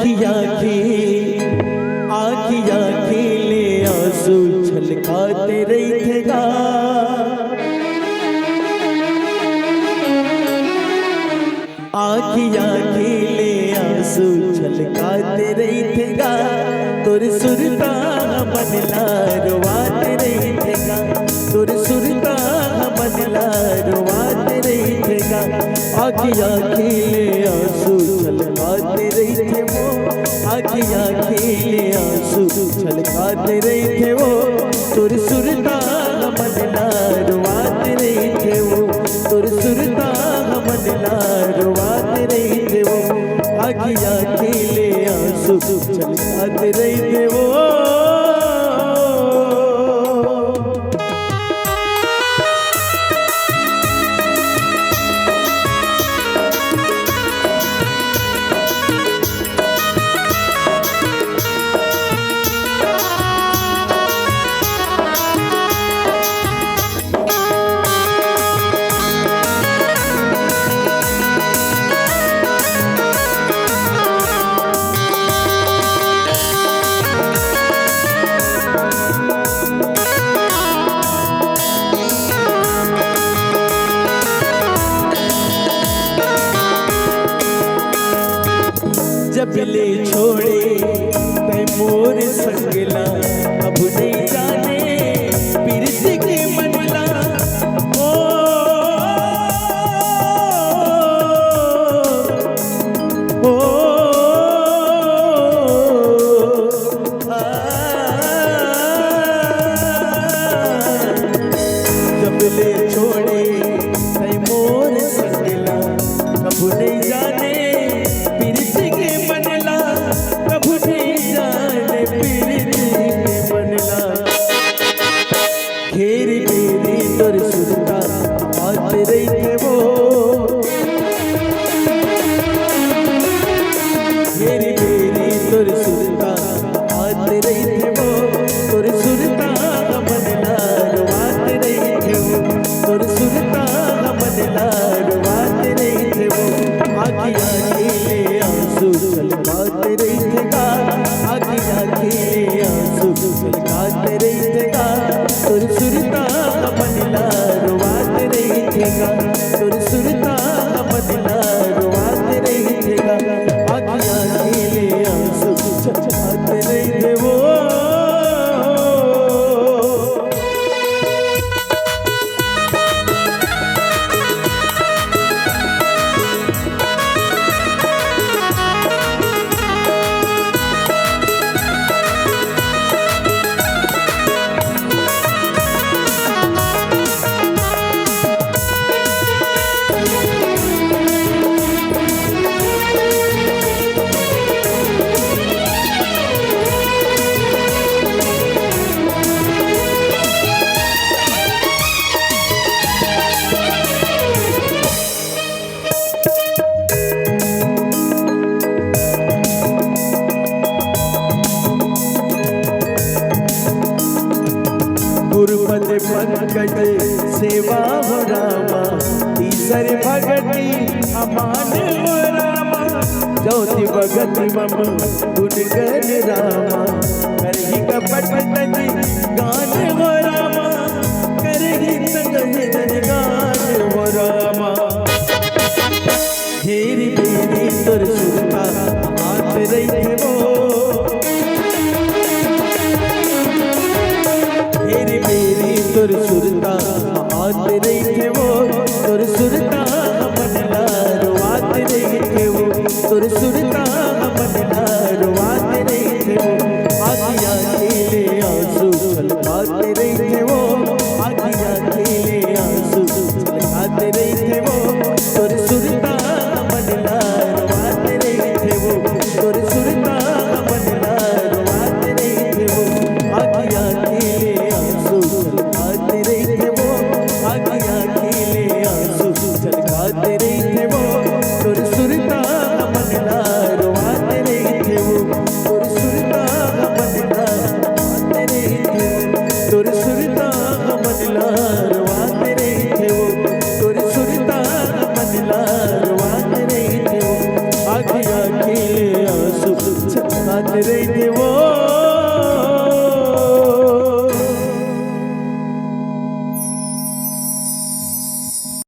आखियाँ खिले आंसू छलकाते रहेगा। आखियाँ खिले आंसू छलकाते रहेगा। तोर सुरता मनला रोवाते रहेगा। तोर सुरता मनला रोवाते रहेगा। आखियाँ खिले आंसू छलकाते रहे वो। आखियाँ खिले आंसू छलकाते रहे वो। तोर सुरता मनला रोवाते रहे वो। तोर सुरता मनला रोवाते रहे वो। आखियाँ खिले आंसू छलकाते रहे वो। जब ले छोड़े तै मोर संगला। अब नहीं जाने प्रीति की मनला। ओ ओ जब ले छोड़े तै मोर संगला। अब नहीं जाने घेरी बेरी तोर सुरता आते रहे वो। घेरी बेरी तोर सुरता आते रहे वो। तोर सुरता मनला रोवाते रहे वो। तोर सुरता मनला रोवाते रहे वो। आखियाँ खिले आंसू छलकाते रहेगा। आखियाँ खिले आंसू छलकाते रहेगा। तोर सुरता मनला रोवाते रहेगा। तोर सुरता मनला रोवाते रहेगा। आखियाँ खिले आंसू छलकाते रहे वो। गुरुपद पंकज सेवा हो रामा। तीसर भगति अमान हो रामा। चौथी भगति मम गुण गण रामा। करही कपट तज गान हो रामा। करही संग